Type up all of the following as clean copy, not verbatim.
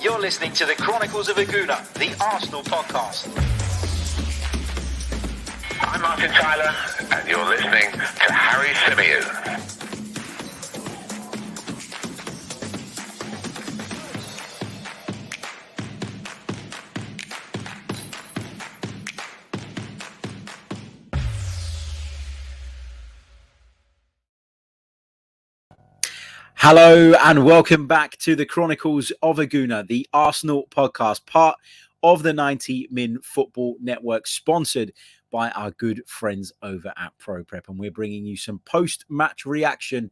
You're listening to the Chronicles of Gooner, the Arsenal podcast. I'm Martin Tyler, and you're listening to Harry Symeou. Hello and welcome back to the Chronicles of Gooner, the Arsenal podcast, part of the 90 Min Football Network, sponsored by our good friends over at Pro Prep. And we're bringing you some post-match reaction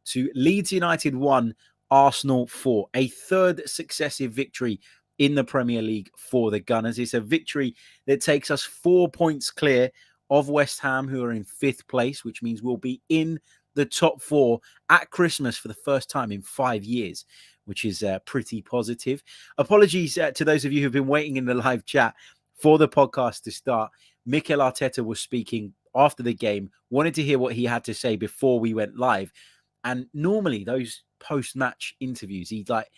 to Leeds United 1, Arsenal 4, a third successive victory in the Premier League for the Gunners. It's a victory that takes us 4 points clear of West Ham, who are in 5th place, which means we'll be in the top 4 at Christmas for the first time in 5 years, which is pretty positive. Apologies to those of you who've been waiting in the live chat for the podcast to start. Mikel Arteta was speaking after the game, wanted to hear what he had to say before we went live. And normally those post-match interviews, he's like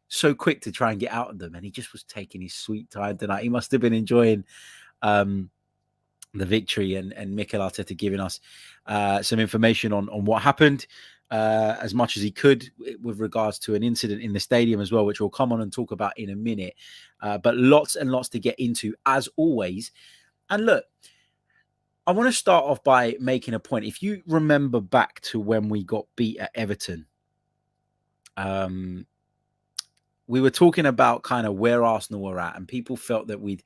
so quick to try and get out of them. And he just was taking his sweet time tonight. He must have been enjoying the victory and Mikel Arteta giving us some information on what happened as much as he could with regards to an incident in the stadium as well, which we'll come on and talk about in a minute. But lots and lots to get into as always. And look, I want to start off by making a point. If you remember back to when we got beat at Everton, we were talking about kind of where Arsenal were at, and people felt that we'd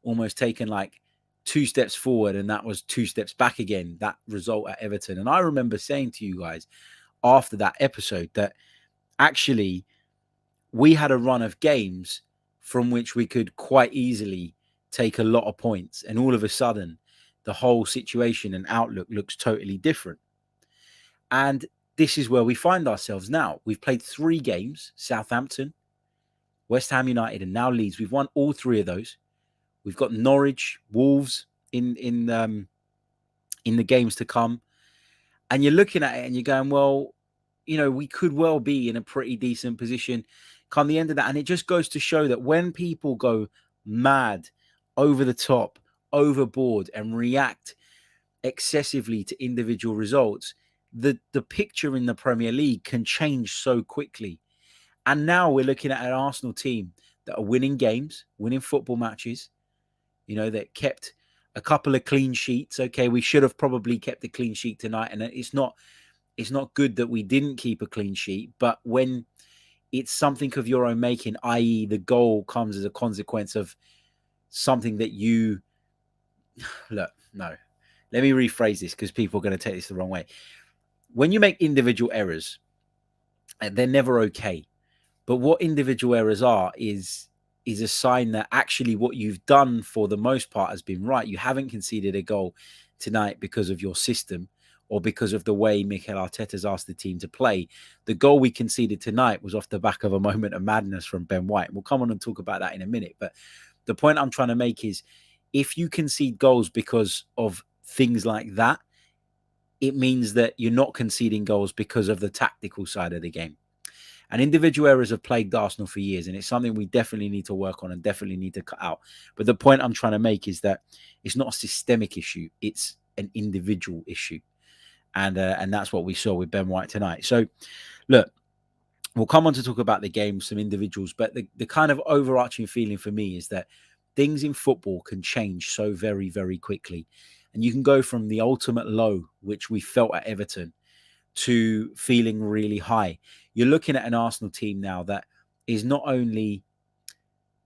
almost taken like 2 steps forward and that was 2 steps back again, that result at Everton. And I remember saying to you guys after that episode that actually we had a run of games from which we could quite easily take a lot of points. And all of a sudden, the whole situation and outlook looks totally different. And this is where we find ourselves now. We've played 3 games, Southampton, West Ham United, and now Leeds. We've won all 3 of those. We've got Norwich, Wolves in the games to come. And you're looking at it and you're going, well, you know, we could well be in a pretty decent position come the end of that. And it just goes to show that when people go mad, over the top, overboard, and react excessively to individual results, the picture in the Premier League can change so quickly. And now we're looking at an Arsenal team that are winning games, winning football matches, you know, that kept a couple of clean sheets. Okay, we should have probably kept a clean sheet tonight. And it's not good that we didn't keep a clean sheet. But when it's something of your own making, i.e. the goal comes as a consequence of something that you... Look, no. Let me rephrase this because people are going to take this the wrong way. When you make individual errors, they're never okay. But what individual errors are is a sign that actually what you've done for the most part has been right. You haven't conceded a goal tonight because of your system or because of the way Mikel Arteta's asked the team to play. The goal we conceded tonight was off the back of a moment of madness from Ben White. We'll come on and talk about that in a minute. But the point I'm trying to make is if you concede goals because of things like that, it means that you're not conceding goals because of the tactical side of the game. And individual errors have plagued Arsenal for years, and it's something we definitely need to work on and definitely need to cut out. But the point I'm trying to make is that it's not a systemic issue; it's an individual issue, and that's what we saw with Ben White tonight. So, look, we'll come on to talk about the game, some individuals, but the kind of overarching feeling for me is that things in football can change so very, very quickly, and you can go from the ultimate low, which we felt at Everton, to feeling really high. You're looking at an Arsenal team now that is not only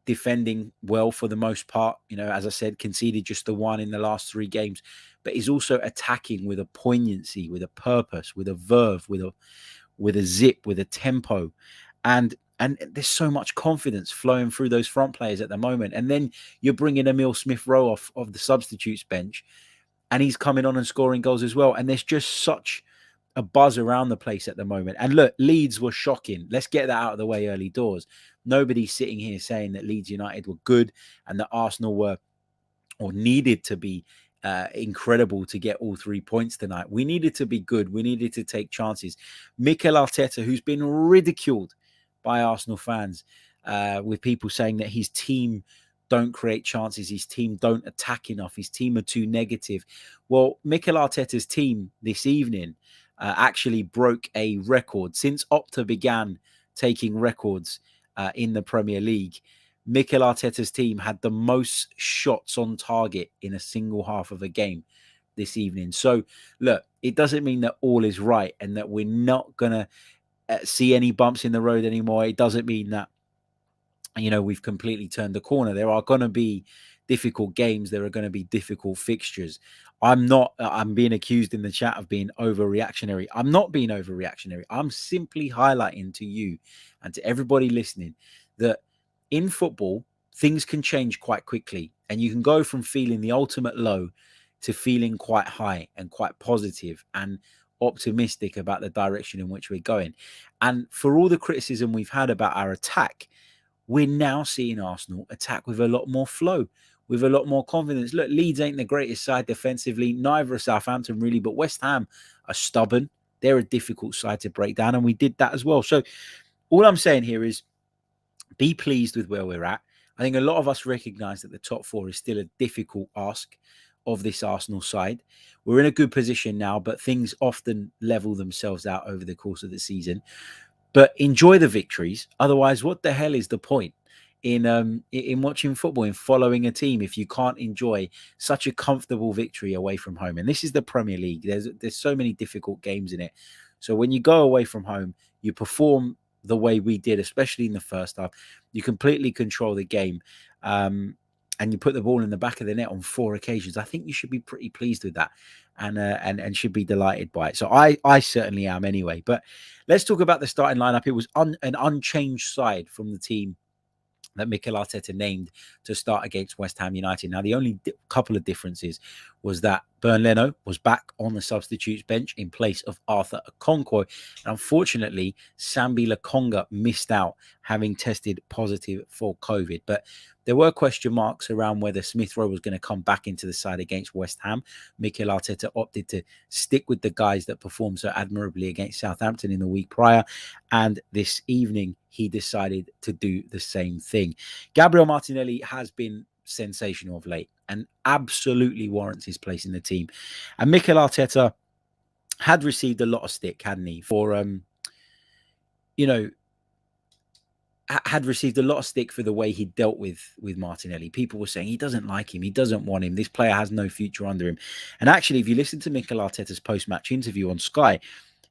defending well for the most part, you know, as I said, conceded just the 1 in the last 3 games, but is also attacking with a poignancy, with a purpose, with a verve, with a zip, with a tempo. And there's so much confidence flowing through those front players at the moment. And then you're bringing Emile Smith Rowe off of the substitutes bench, and he's coming on and scoring goals as well. And there's just such a buzz around the place at the moment. And look, Leeds were shocking. Let's get that out of the way early doors. Nobody's sitting here saying that Leeds United were good and that Arsenal were or needed to be incredible to get all 3 points tonight. We needed to be good. We needed to take chances. Mikel Arteta, who's been ridiculed by Arsenal fans with people saying that his team don't create chances, his team don't attack enough, his team are too negative. Well, Mikel Arteta's team this evening actually broke a record. Since Opta began taking records in the Premier League, Mikel Arteta's team had the most shots on target in a single half of a game this evening. So, look, it doesn't mean that all is right and that we're not going to see any bumps in the road anymore. It doesn't mean that, we've completely turned the corner. There are going to be difficult games. There are going to be difficult fixtures. I'm being accused in the chat of being overreactionary. I'm not being overreactionary. I'm simply highlighting to you and to everybody listening that in football, things can change quite quickly. And you can go from feeling the ultimate low to feeling quite high and quite positive and optimistic about the direction in which we're going. And for all the criticism we've had about our attack, we're now seeing Arsenal attack with a lot more flow, with a lot more confidence. Look, Leeds ain't the greatest side defensively. Neither are Southampton, really. But West Ham are stubborn. They're a difficult side to break down. And we did that as well. So all I'm saying here is be pleased with where we're at. I think a lot of us recognise that the top four is still a difficult ask of this Arsenal side. We're in a good position now, but things often level themselves out over the course of the season. But enjoy the victories. Otherwise, what the hell is the point in watching football, in following a team, if you can't enjoy such a comfortable victory away from home? And this is the Premier League. There's so many difficult games in it. So when you go away from home, you perform the way we did, especially in the first half. You completely control the game. And you put the ball in the back of the net on 4 occasions. I think you should be pretty pleased with that and should be delighted by it. So I certainly am anyway. But let's talk about the starting lineup. It was an unchanged side from the team that Mikel Arteta named to start against West Ham United. Now, the only couple of differences was that Bernd Leno was back on the substitutes bench in place of Arthur Okonkwo. And unfortunately, Sambi Lokonga missed out, having tested positive for COVID. But there were question marks around whether Smith Rowe was going to come back into the side against West Ham. Mikel Arteta opted to stick with the guys that performed so admirably against Southampton in the week prior. And this evening, he decided to do the same thing. Gabriel Martinelli has been sensational of late and absolutely warrants his place in the team. And Mikel Arteta had received a lot of stick, hadn't he, for, had received a lot of stick for the way he dealt with Martinelli. People were saying he doesn't like him, he doesn't want him, this player has no future under him. And actually, if you listen to Mikel Arteta's post-match interview on Sky,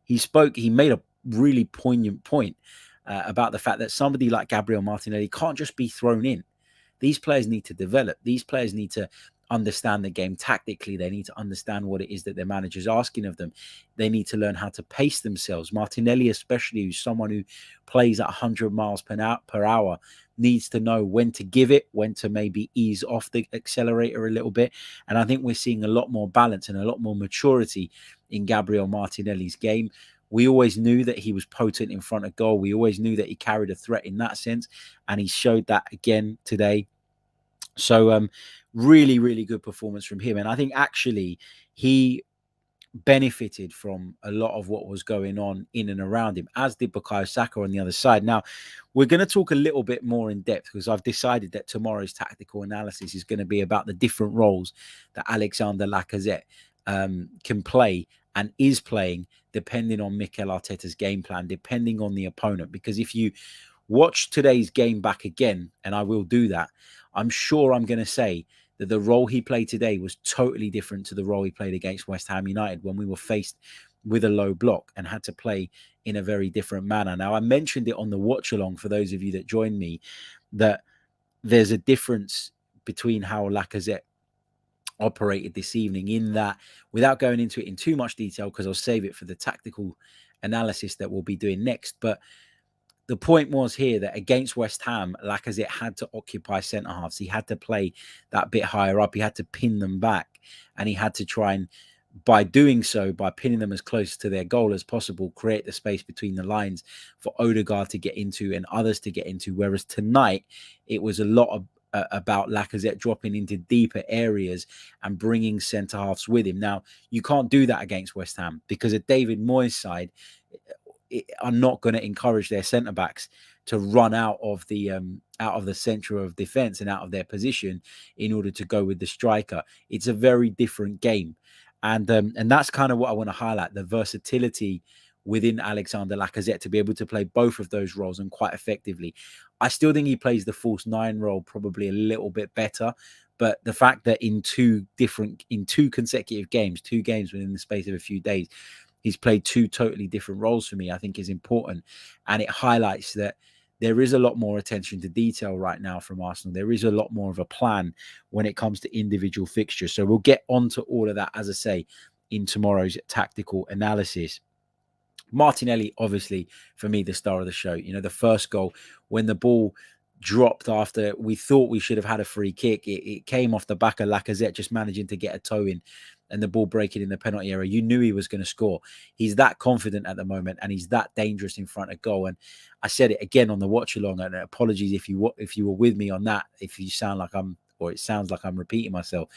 he made a really poignant point about the fact that somebody like Gabriel Martinelli can't just be thrown in. These players need to develop. These players need to understand the game tactically. They need to understand what it is that their manager's asking of them. They need to learn how to pace themselves. Martinelli, especially, who's someone who plays at 100 miles per hour, needs to know when to give it, when to maybe ease off the accelerator a little bit. And I think we're seeing a lot more balance and a lot more maturity in Gabriel Martinelli's game. We always knew that he was potent in front of goal. We always knew that he carried a threat in that sense. And he showed that again today. So really, really good performance from him. And I think actually he benefited from a lot of what was going on in and around him, as did Bukayo Saka on the other side. Now, we're going to talk a little bit more in depth because I've decided that tomorrow's tactical analysis is going to be about the different roles that Alexander Lacazette can play and is playing, depending on Mikel Arteta's game plan, depending on the opponent. Because if you watch today's game back again, and I will do that, I'm sure I'm going to say that the role he played today was totally different to the role he played against West Ham United when we were faced with a low block and had to play in a very different manner. Now, I mentioned it on the watch along for those of you that joined me, that there's a difference between how Lacazette operated this evening, in that, without going into it in too much detail, because I'll save it for the tactical analysis that we'll be doing next. But the point was here that against West Ham, Lacazette had to occupy centre-halves. He had to play that bit higher up. He had to pin them back. And he had to try and, by doing so, by pinning them as close to their goal as possible, create the space between the lines for Odegaard to get into and others to get into. Whereas tonight, it was a lot of about Lacazette dropping into deeper areas and bringing centre-halves with him. Now, you can't do that against West Ham because a David Moyes side are not going to encourage their centre-backs run out of the center of defense and out of their position in order to go with the striker. It's a very different game, and that's kind of what I want to highlight: the versatility within Alexander Lacazette to be able to play both of those roles and quite effectively. I still think he plays the false nine role probably a little bit better, but the fact that in two consecutive games, 2 games within the space of a few days, he's played 2 totally different roles for me, I think is important. And it highlights that there is a lot more attention to detail right now from Arsenal. There is a lot more of a plan when it comes to individual fixtures. So we'll get onto all of that, as I say, in tomorrow's tactical analysis. Martinelli, obviously, for me, the star of the show. You know, the first goal, when the ball dropped after we thought we should have had a free kick, it came off the back of Lacazette just managing to get a toe in and the ball breaking in the penalty area. You knew he was going to score. He's that confident at the moment and he's that dangerous in front of goal. And I said it again on the watch along, and apologies if you were with me on that, if you sound like it sounds like I'm repeating myself.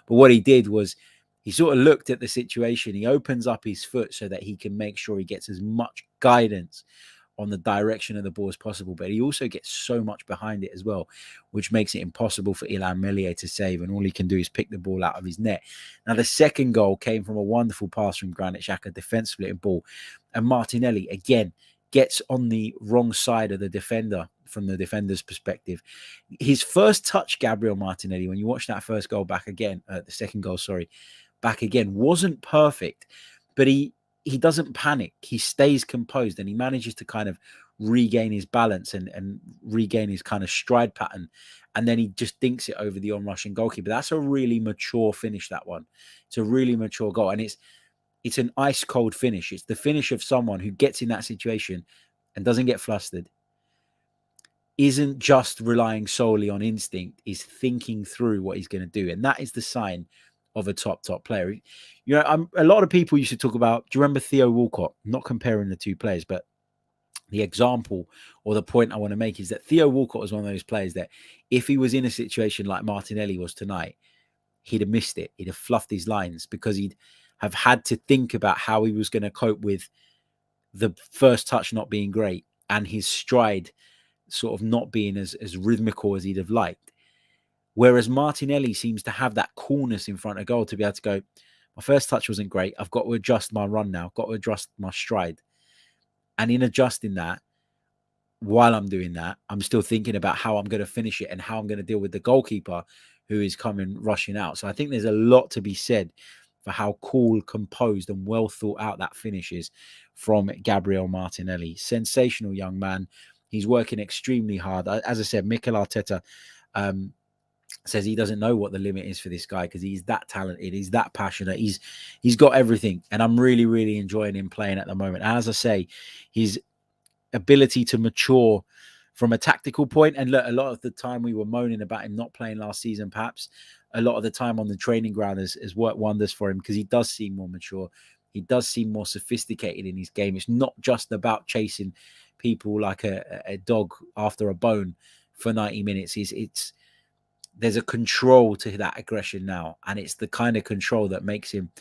But what he did was, he sort of looked at the situation. He opens up his foot so that he can make sure he gets as much guidance on the direction of the ball as possible. But he also gets so much behind it as well, which makes it impossible for Illan Meslier to save. And all he can do is pick the ball out of his net. Now, the second goal came from a wonderful pass from Granit Xhaka, defense splitting ball. And Martinelli, again, gets on the wrong side of the defender from the defender's perspective. His first touch, Gabriel Martinelli, when you watch that first goal back again, the second goal, back again, wasn't perfect, but he doesn't panic. He stays composed and he manages to kind of regain his balance and regain his kind of stride pattern. And then he just dinks it over the on-rushing goalkeeper. That's a really mature finish, that one. It's a really mature goal. And it's an ice-cold finish. It's the finish of someone who gets in that situation and doesn't get flustered, isn't just relying solely on instinct, is thinking through what he's going to do. And that is the sign of a top player. You know, a lot of people used to talk about, do you remember Theo Walcott? I'm not comparing the two players, but the example or the point I want to make is that Theo Walcott was one of those players that if he was in a situation like Martinelli was tonight, he'd have missed it. He'd have fluffed his lines because he'd have had to think about how he was going to cope with the first touch not being great and his stride sort of not being as rhythmical as he'd have liked. Whereas Martinelli seems to have that coolness in front of goal to be able to go, my first touch wasn't great. I've got to adjust my run now. I've got to adjust my stride. And in adjusting that, while I'm doing that, I'm still thinking about how I'm going to finish it and how I'm going to deal with the goalkeeper who is coming rushing out. So I think there's a lot to be said for how cool, composed and well thought out that finish is from Gabriel Martinelli. Sensational young man. He's working extremely hard. As I said, Mikel Arteta says he doesn't know what the limit is for this guy because he's that talented, he's that passionate, he's got everything, and I'm really, really enjoying him playing at the moment. And as I say, his ability to mature from a tactical point, and look, a lot of the time we were moaning about him not playing last season, perhaps a lot of the time on the training ground has worked wonders for him because he does seem more mature, he does seem more sophisticated in his game. It's not just about chasing people like a dog after a bone for 90 minutes. There's a control to that aggression now, and it's the kind of control that makes him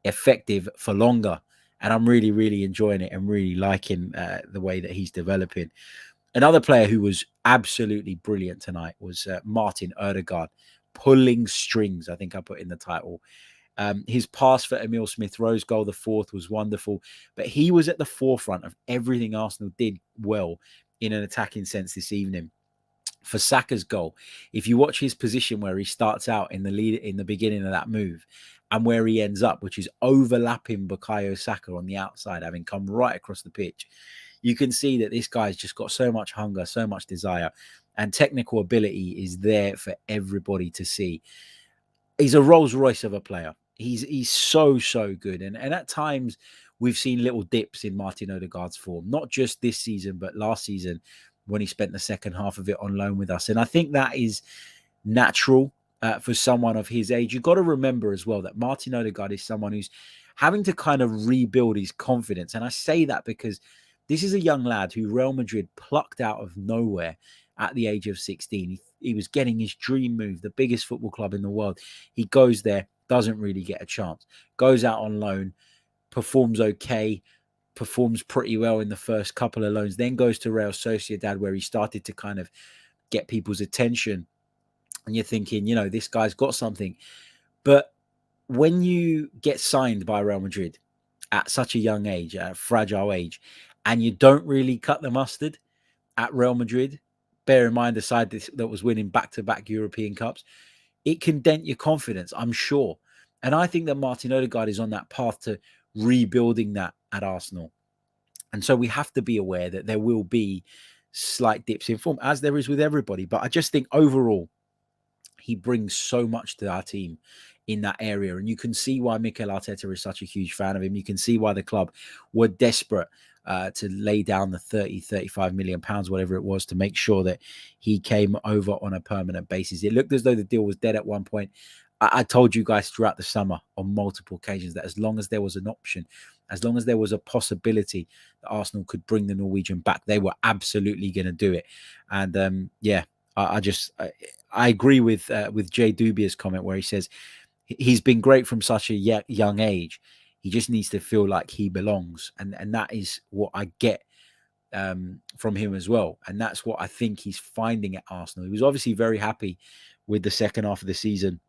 effective for longer. And I'm really, really enjoying it and really liking the way that he's developing. Another player who was absolutely brilliant tonight was Martin Ødegaard, pulling strings, I think I put in the title. His pass for Emile Smith Rowe's goal, the fourth, was wonderful, but he was at the forefront of everything Arsenal did well in an attacking sense this evening. For Saka's goal, if you watch his position where he starts out in the lead in the beginning of that move and where he ends up, which is overlapping Bukayo Saka on the outside, having come right across the pitch, you can see that this guy's just got so much hunger, so much desire, and technical ability is there for everybody to see. He's a Rolls Royce of a player. He's so good, and at times we've seen little dips in Martin Ødegaard's form, not just this season but last season, when he spent the second half of it on loan with us. And I think that is natural for someone of his age. You've got to remember as well that Martin Ødegaard is someone who's having to kind of rebuild his confidence. And I say that because this is a young lad who Real Madrid plucked out of nowhere at the age of 16. He was getting his dream move, the biggest football club in the world. He goes there, doesn't really get a chance, goes out on loan, performs okay, performs pretty well in the first couple of loans, then goes to Real Sociedad, where he started to kind of get people's attention. And you're thinking, this guy's got something. But when you get signed by Real Madrid at such a young age, at a fragile age, and you don't really cut the mustard at Real Madrid, bear in mind the side that was winning back-to-back European Cups, it can dent your confidence, I'm sure. And I think that Martin Ødegaard is on that path to rebuilding that at Arsenal. And so we have to be aware that there will be slight dips in form, as there is with everybody. But I just think overall, he brings so much to our team in that area. And you can see why Mikel Arteta is such a huge fan of him. You can see why the club were desperate to lay down the 35 million pounds, whatever it was, to make sure that he came over on a permanent basis. It looked as though the deal was dead at one point. I told you guys throughout the summer on multiple occasions that as long as there was an option, as long as there was a possibility that Arsenal could bring the Norwegian back, they were absolutely going to do it. And I agree with Jay Dubia's comment where he says he's been great from such a young age. He just needs to feel like he belongs. And that is what I get from him as well. And that's what I think he's finding at Arsenal. He was obviously very happy with the second half of the season,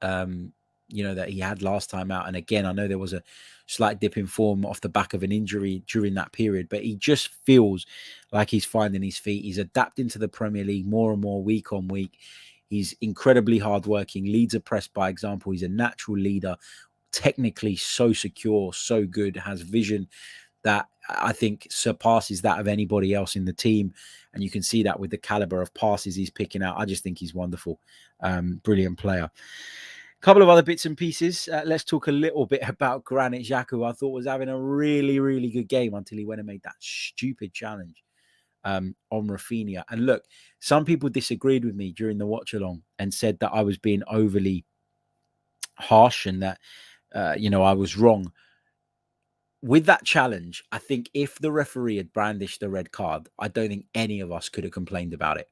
that he had last time out. And again, I know there was a slight dip in form off the back of an injury during that period, but he just feels like he's finding his feet. He's adapting to the Premier League more and more week on week. He's incredibly hardworking, leads a press by example. He's a natural leader, technically so secure, so good, has vision that I think surpasses that of anybody else in the team. And you can see that with the caliber of passes he's picking out. I just think he's wonderful. Brilliant player. A couple of other bits and pieces. Let's talk a little bit about Granit Xhaka, who I thought was having a really, really good game until he went and made that stupid challenge on Rafinha. And look, some people disagreed with me during the watch along and said that I was being overly harsh and that, I was wrong. With that challenge, I think if the referee had brandished the red card, I don't think any of us could have complained about it.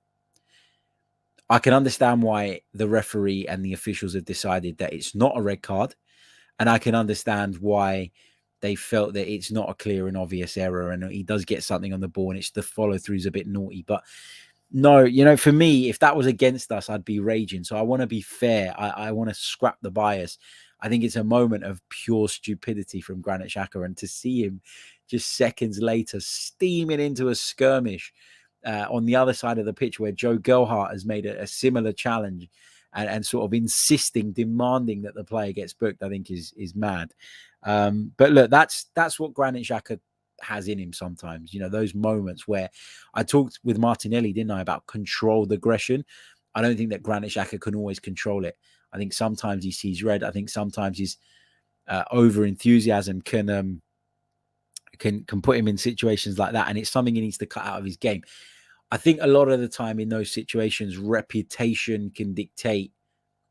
I can understand why the referee and the officials have decided that it's not a red card. And I can understand why they felt that it's not a clear and obvious error. And he does get something on the ball and it's the follow through is a bit naughty. But no, for me, if that was against us, I'd be raging. So I want to be fair. I want to scrap the bias. I think it's a moment of pure stupidity from Granit Xhaka. And to see him just seconds later steaming into a skirmish on the other side of the pitch where Joe Gelhardt has made a similar challenge and sort of insisting, demanding that the player gets booked, I think is mad. But look, that's what Granit Xhaka has in him sometimes. Those moments where I talked with Martinelli, didn't I, about controlled aggression. I don't think that Granit Xhaka can always control it. I think sometimes he sees red. I think sometimes his over enthusiasm can put him in situations like that, and it's something he needs to cut out of his game. I think a lot of the time in those situations, reputation can dictate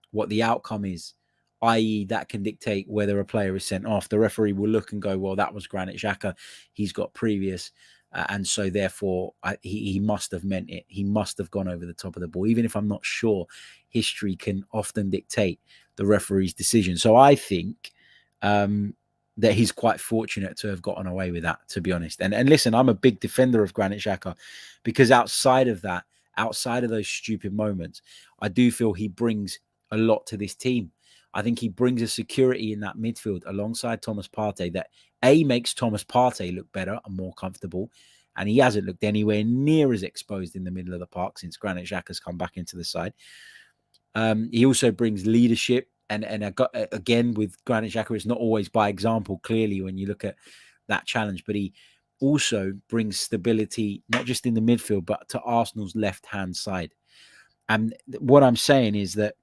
what the outcome is, i.e. that can dictate whether a player is sent off. The referee will look and go, well, that was Granit Xhaka. He's got previous. And so therefore, he must have meant it. He must have gone over the top of the ball. Even if I'm not sure, history can often dictate the referee's decision. So I think that he's quite fortunate to have gotten away with that, to be honest. And listen, I'm a big defender of Granit Xhaka because outside of that, outside of those stupid moments, I do feel he brings a lot to this team. I think he brings a security in that midfield alongside Thomas Partey that makes Thomas Partey look better and more comfortable. And he hasn't looked anywhere near as exposed in the middle of the park since Granit Xhaka's come back into the side. He also brings leadership. And again, with Granit Xhaka, it's not always by example, clearly, when you look at that challenge. But he also brings stability, not just in the midfield, but to Arsenal's left-hand side. And what I'm saying is that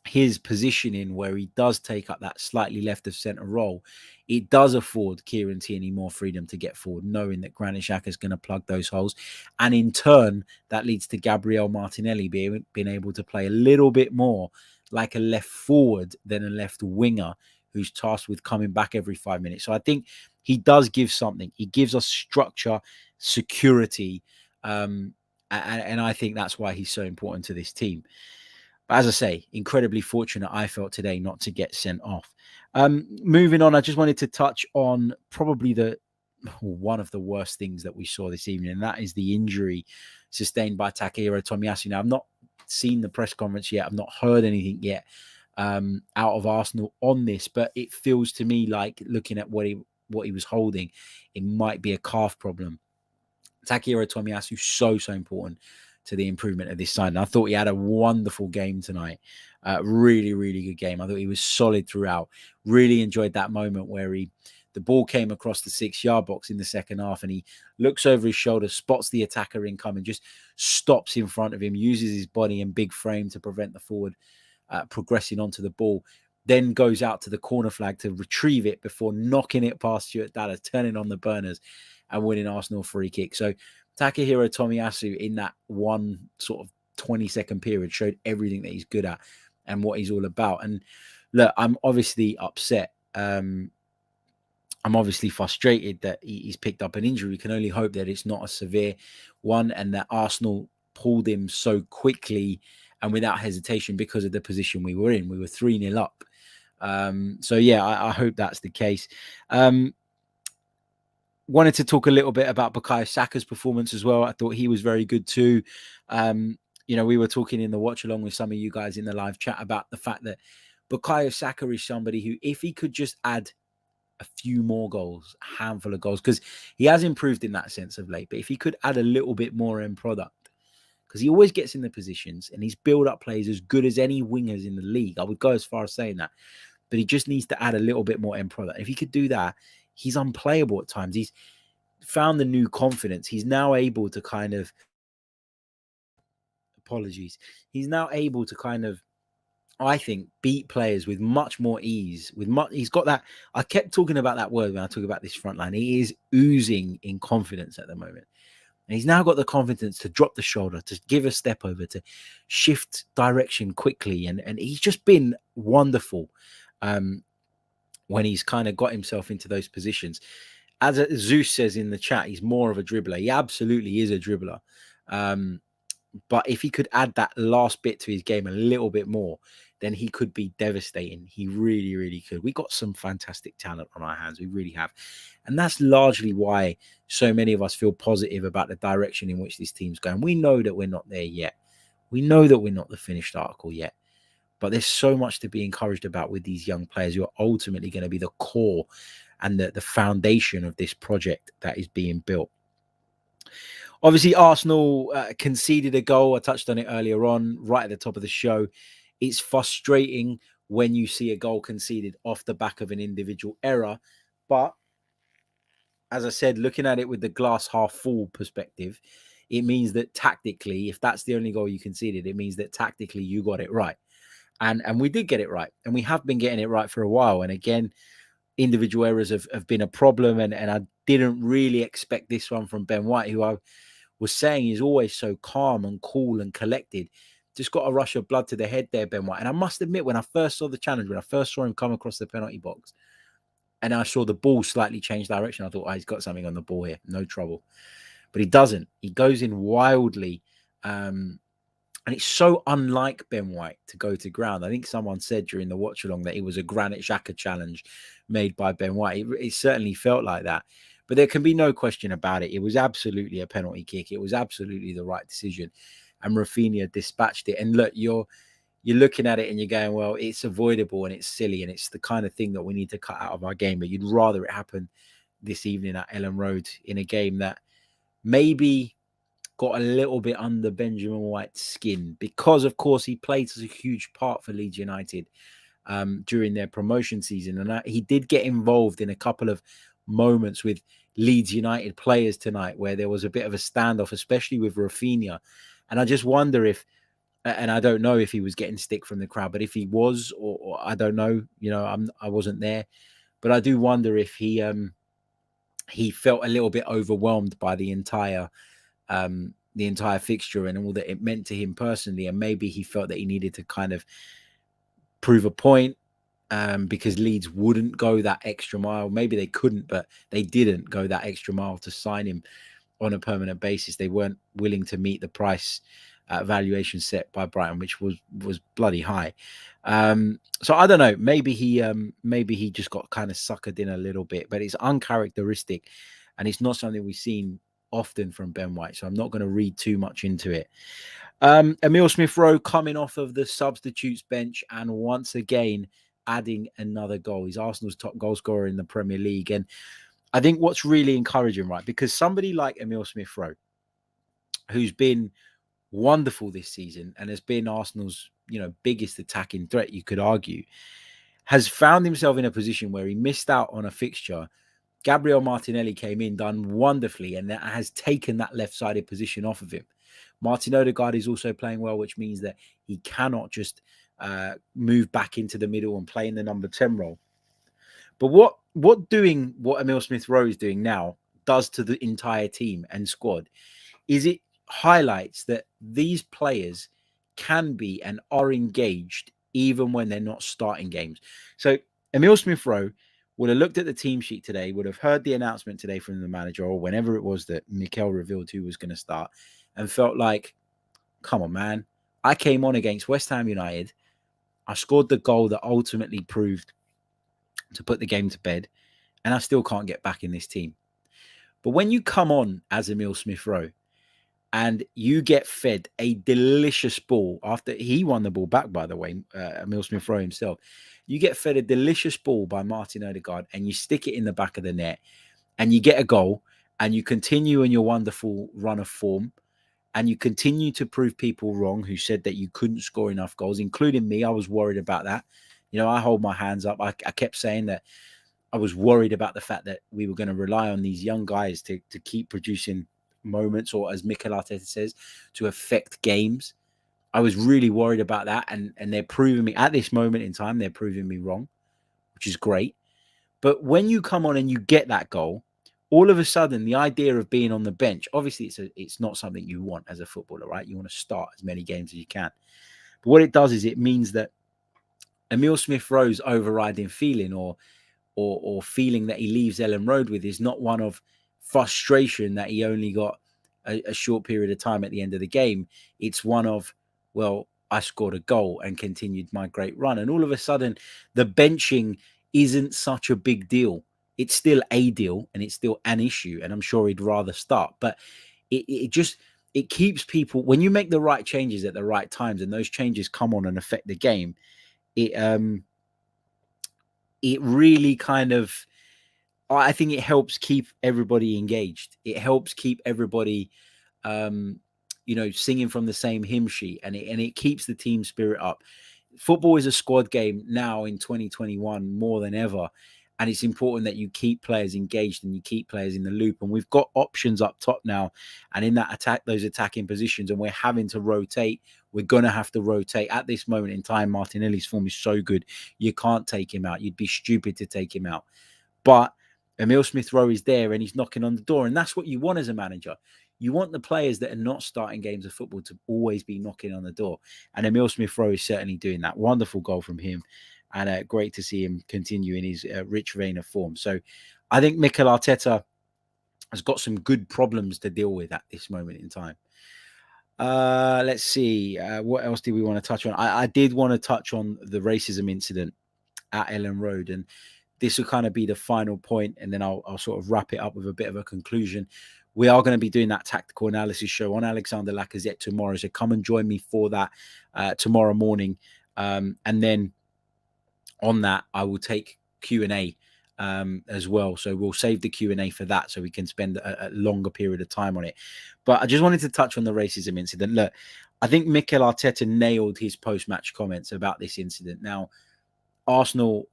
his positioning, where he does take up that slightly left of centre role, it does afford Kieran Tierney more freedom to get forward, knowing that Granit Xhaka is going to plug those holes. And in turn, that leads to Gabriel Martinelli being able to play a little bit more like a left forward than a left winger who's tasked with coming back every 5 minutes. So I think he does give something. He gives us structure, security, and I think that's why he's so important to this team. But as I say, incredibly fortunate I felt today not to get sent off. Moving on, I just wanted to touch on probably one of the worst things that we saw this evening, and that is the injury sustained by Takehiro Tomiyasu. Now, I've not seen the press conference yet. I've not heard anything yet out of Arsenal on this, but it feels to me like, looking at what he was holding, it might be a calf problem. Takehiro Tomiyasu, so important to the improvement of this side. And I thought he had a wonderful game tonight. Really, really good game. I thought he was solid throughout. Really enjoyed that moment where the ball came across the 6-yard box in the second half, and he looks over his shoulder, spots the attacker incoming, just stops in front of him, uses his body and big frame to prevent the forward progressing onto the ball, then goes out to the corner flag to retrieve it before knocking it past Stuart Dallas, turning on the burners and winning Arsenal free kick. So Takehiro Tomiyasu, in that one sort of 20-second period, showed everything that he's good at and what he's all about. And look, I'm obviously upset. I'm obviously frustrated that he's picked up an injury. We can only hope that it's not a severe one and that Arsenal pulled him so quickly and without hesitation because of the position we were in. We were 3-0 up. So, yeah, I hope that's the case. Wanted to talk a little bit about Bukayo Saka's performance as well. I thought he was very good too. We were talking in the watch along with some of you guys in the live chat about the fact that Bukayo Saka is somebody who, if he could just add a few more goals, a handful of goals, because he has improved in that sense of late, but if he could add a little bit more end product, because he always gets in the positions and he's build-up plays as good as any wingers in the league. I would go as far as saying that. But he just needs to add a little bit more end product. If he could do that, he's unplayable at times. He's found the new confidence. He's now able to kind of... He's now able to kind of, I think, beat players with much more ease. He's got that... I kept talking about that word when I talk about this front line. He is oozing in confidence at the moment. And he's now got the confidence to drop the shoulder, to give a step over, to shift direction quickly. And he's just been wonderful when he's kind of got himself into those positions. As Zeus says in the chat, he's more of a dribbler. He absolutely is a dribbler. But if he could add that last bit to his game a little bit more, then he could be devastating. He really, really could. We got some fantastic talent on our hands. We really have. And that's largely why so many of us feel positive about the direction in which this team's going. We know that we're not there yet. We know that we're not the finished article yet. But there's so much to be encouraged about with these young players who are ultimately going to be the core and the foundation of this project that is being built. Obviously, Arsenal conceded a goal. I touched on it earlier on, right at the top of the show. It's frustrating when you see a goal conceded off the back of an individual error. But as I said, looking at it with the glass half full perspective, it means that tactically, if that's the only goal you conceded, it means that tactically you got it right. And we did get it right. And we have been getting it right for a while. And again, individual errors have been a problem. And I didn't really expect this one from Ben White, who I was saying is always so calm and cool and collected. Just got a rush of blood to the head there, Ben White. And I must admit, when I first saw the challenge, when I first saw him come across the penalty box, and I saw the ball slightly change direction, I thought, oh, he's got something on the ball here. No trouble. But he doesn't. He goes in wildly. And it's so unlike Ben White to go to ground. I think someone said during the watch along that it was a Granit Xhaka challenge made by Ben White. It certainly felt like that. But there can be no question about it. It was absolutely a penalty kick. It was absolutely the right decision. And Rafinha dispatched it. And look, you're looking at it and you're going, well, it's avoidable and it's silly and it's the kind of thing that we need to cut out of our game. But you'd rather it happen this evening at Ellen Road in a game that maybe got a little bit under Benjamin White's skin because, of course, he played such a huge part for Leeds United during their promotion season. And he did get involved in a couple of moments with Leeds United players tonight where there was a bit of a standoff, especially with Rafinha. And I just wonder if, and I don't know if he was getting stick from the crowd, but if he was, or I don't know, I wasn't there, but I do wonder if he felt a little bit overwhelmed by the entire fixture and all that it meant to him personally. And maybe he felt that he needed to kind of prove a point because Leeds wouldn't go that extra mile. Maybe they couldn't, but they didn't go that extra mile to sign him on a permanent basis. They weren't willing to meet the price valuation set by Brighton, which was bloody high. So I don't know. Maybe he just got kind of suckered in a little bit, but it's uncharacteristic, and it's not something we've seen often from Ben White. So I'm not going to read too much into it. Emile Smith Rowe coming off of the substitutes bench and once again adding another goal. He's Arsenal's top goal scorer in the Premier League, and I think what's really encouraging, right, because somebody like Emile Smith Rowe, who's been wonderful this season and has been Arsenal's, biggest attacking threat, you could argue, has found himself in a position where he missed out on a fixture. Gabriel Martinelli came in, done wonderfully, and that has taken that left-sided position off of him. Martin Odegaard is also playing well, which means that he cannot just move back into the middle and play in the number 10 role. But what Emile Smith Rowe is doing now does to the entire team and squad is it highlights that these players can be and are engaged even when they're not starting games. So Emile Smith Rowe would have looked at the team sheet today, would have heard the announcement today from the manager or whenever it was that Mikel revealed who was going to start, and felt like, come on, man, I came on against West Ham United. I scored the goal that ultimately proved to put the game to bed, and I still can't get back in this team. But when you come on as Emile Smith Rowe and you get fed a delicious ball after he won the ball back, by the way, Emile Smith Rowe himself, you get fed a delicious ball by Martin Ødegaard and you stick it in the back of the net and you get a goal and you continue in your wonderful run of form and you continue to prove people wrong who said that you couldn't score enough goals, including me. I was worried about that. I hold my hands up. I kept saying that I was worried about the fact that we were going to rely on these young guys to keep producing moments, or as Mikel Arteta says, to affect games. I was really worried about that, and they're proving me at this moment in time, they're proving me wrong, which is great. But when you come on and you get that goal, all of a sudden the idea of being on the bench, obviously it's not something you want as a footballer, right? You want to start as many games as you can. But what it does is it means that Emile Smith Rowe's overriding feeling or feeling that he leaves Ellen Road with is not one of frustration that he only got a short period of time at the end of the game. It's one of, well, I scored a goal and continued my great run. And all of a sudden, the benching isn't such a big deal. It's still a deal and it's still an issue. And I'm sure he'd rather start. But it keeps people, when you make the right changes at the right times and those changes come on and affect the game, it really kind of, I think it helps keep everybody engaged. It helps keep everybody, singing from the same hymn sheet, and it keeps the team spirit up. Football is a squad game now in 2021 more than ever, and it's important that you keep players engaged and you keep players in the loop. And we've got options up top now, and in that those attacking positions, and we're having to rotate. We're going to have to rotate at this moment in time. Martinelli's form is so good, you can't take him out. You'd be stupid to take him out. But Emile Smith Rowe is there and he's knocking on the door. And that's what you want as a manager. You want the players that are not starting games of football to always be knocking on the door. And Emile Smith Rowe is certainly doing that. Wonderful goal from him. And great to see him continue in his rich vein of form. So I think Mikel Arteta has got some good problems to deal with at this moment in time. Let's see. What else did we want to touch on? I did want to touch on the racism incident at Ellen Road. And this will kind of be the final point, and then I'll sort of wrap it up with a bit of a conclusion. We are going to be doing that tactical analysis show on Alexander Lacazette tomorrow, so come and join me for that tomorrow morning. And then on that, I will take Q&A as well. So we'll save the Q&A for that, so we can spend a longer period of time on it. But I just wanted to touch on the racism incident. Look, I think Mikel Arteta nailed his post-match comments about this incident. Now, Arsenal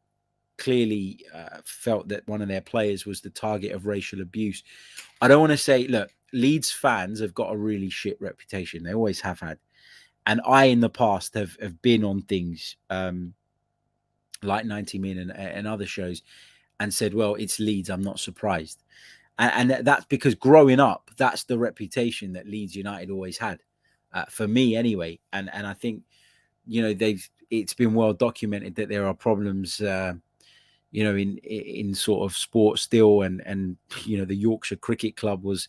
clearly felt that one of their players was the target of racial abuse. I don't want to say, look, Leeds fans have got a really shit reputation. They always have had. And I, in the past, have been on things like 90 Min and other shows and said, well, it's Leeds, I'm not surprised. And that's because growing up, that's the reputation that Leeds United always had, for me anyway. And I think, it's been well documented that there are problems in sort of sport still, and the Yorkshire Cricket Club was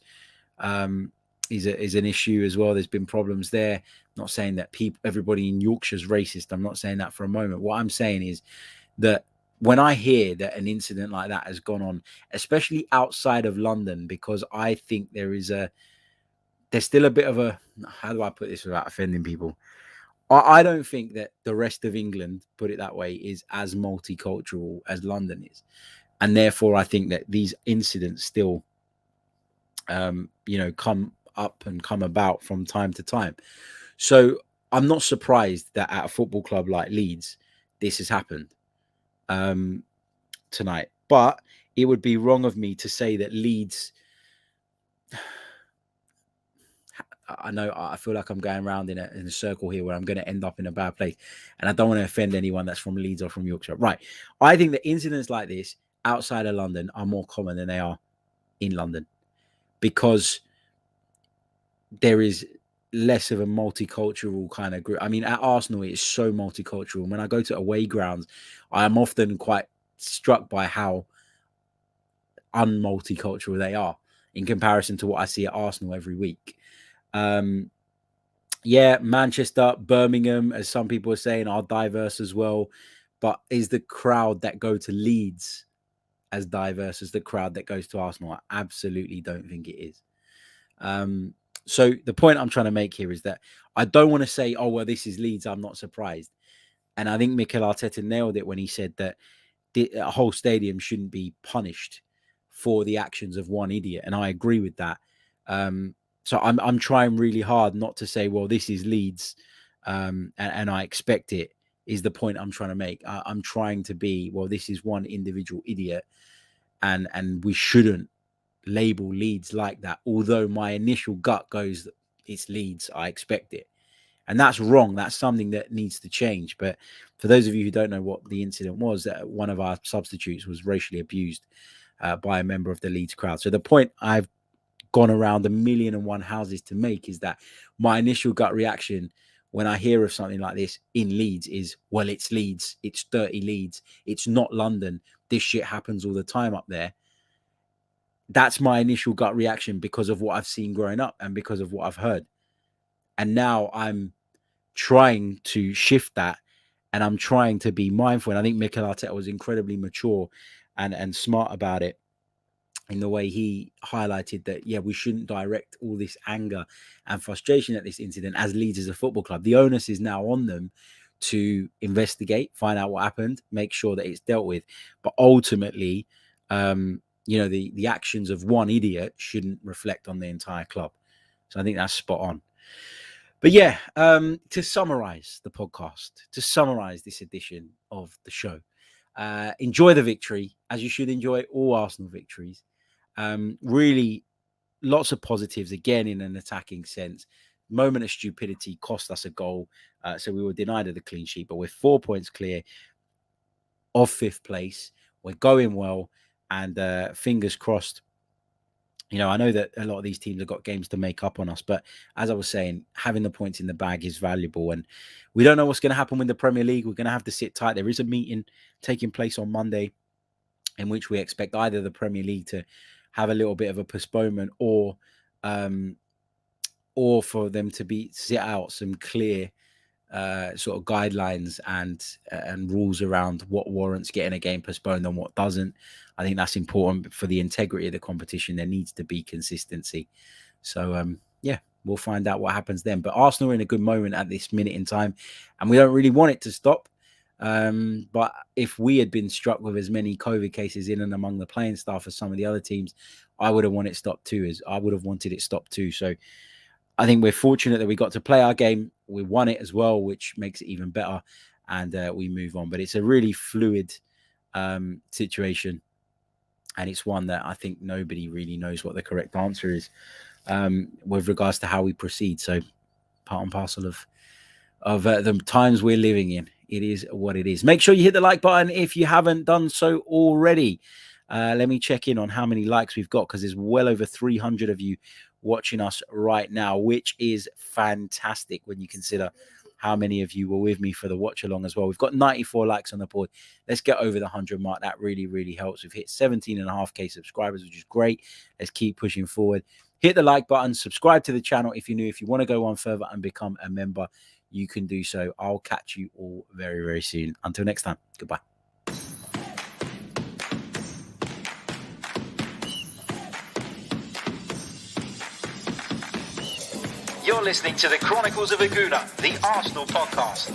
is an issue as well. There's been problems there. I'm not saying that everybody in Yorkshire's racist. I'm not saying that for a moment. What I'm saying is that when I hear that an incident like that has gone on, especially outside of London, because I think there's still a bit of a, how do I put this without offending people? I don't think that the rest of England, put it that way, is as multicultural as London is. And therefore, I think that these incidents still, come up and come about from time to time. So I'm not surprised that at a football club like Leeds, this has happened tonight. But it would be wrong of me to say that Leeds... I know I feel like I'm going around in a circle here where I'm going to end up in a bad place. And I don't want to offend anyone that's from Leeds or from Yorkshire. Right. I think that incidents like this outside of London are more common than they are in London, because there is less of a multicultural kind of group. I mean, at Arsenal, it's so multicultural. When I go to away grounds, I am often quite struck by how unmulticultural they are in comparison to what I see at Arsenal every week. Manchester, Birmingham, as some people are saying, are diverse as well. But is the crowd that go to Leeds as diverse as the crowd that goes to Arsenal? I absolutely don't think it is. So the point I'm trying to make here is that I don't want to say, oh, well, this is Leeds, I'm not surprised. And I think Mikel Arteta nailed it when he said that a whole stadium shouldn't be punished for the actions of one idiot. And I agree with that. So I'm trying really hard not to say, well, this is Leeds, and I expect it, is the point I'm trying to make. I'm trying to be, well, this is one individual idiot, and we shouldn't label Leeds like that. Although my initial gut goes, it's Leeds, I expect it. And that's wrong. That's something that needs to change. But for those of you who don't know what the incident was, that one of our substitutes was racially abused by a member of the Leeds crowd. So the point I've gone around 1,000,001 houses to make is that my initial gut reaction when I hear of something like this in Leeds is, well, it's Leeds, it's dirty Leeds, it's not London, this shit happens all the time up there. That's my initial gut reaction because of what I've seen growing up and because of what I've heard. And now I'm trying to shift that, and I'm trying to be mindful. And I think Mikel Arteta was incredibly mature and smart about it, in the way he highlighted that, we shouldn't direct all this anger and frustration at this incident as Leeds as a football club. The onus is now on them to investigate, find out what happened, make sure that it's dealt with. But ultimately, the actions of one idiot shouldn't reflect on the entire club. So I think that's spot on. But to summarize the podcast, to summarize this edition of the show, enjoy the victory, as you should enjoy all Arsenal victories. Really lots of positives, again, in an attacking sense. Moment of stupidity cost us a goal, so we were denied of the clean sheet, but we're 4 points clear of 5th place. We're going well, and fingers crossed. I know that a lot of these teams have got games to make up on us, but as I was saying, having the points in the bag is valuable, and we don't know what's going to happen with the Premier League. We're going to have to sit tight. There is a meeting taking place on Monday in which we expect either the Premier League to have a little bit of a postponement, or for them to set out some clear sort of guidelines and rules around what warrants getting a game postponed and what doesn't. I think that's important for the integrity of the competition. There needs to be consistency. So we'll find out what happens then. But Arsenal are in a good moment at this minute in time, and we don't really want it to stop. But if we had been struck with as many COVID cases in and among the playing staff as some of the other teams, I would have wanted it stopped too. So I think we're fortunate that we got to play our game. We won it as well, which makes it even better, and we move on. But it's a really fluid situation, and it's one that I think nobody really knows what the correct answer is with regards to how we proceed. So part and parcel of the times we're living in. It is what it is. Make sure you hit the like button if you haven't done so already. Let me check in on how many likes we've got, because there's well over 300 of you watching us right now, which is fantastic when you consider how many of you were with me for the watch along as well. We've got 94 likes on the board. Let's get over the 100 mark. That really, really helps. We've hit 17.5k subscribers, which is great. Let's keep pushing forward. hit the like button, subscribe to the channel if you're new. If you want to go one further and become a member, you can do so. I'll catch you all very, very soon. Until next time, goodbye. You're listening to the Chronicles of Gooner, the Arsenal podcast.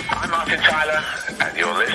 I'm Martin Tyler, and you're listening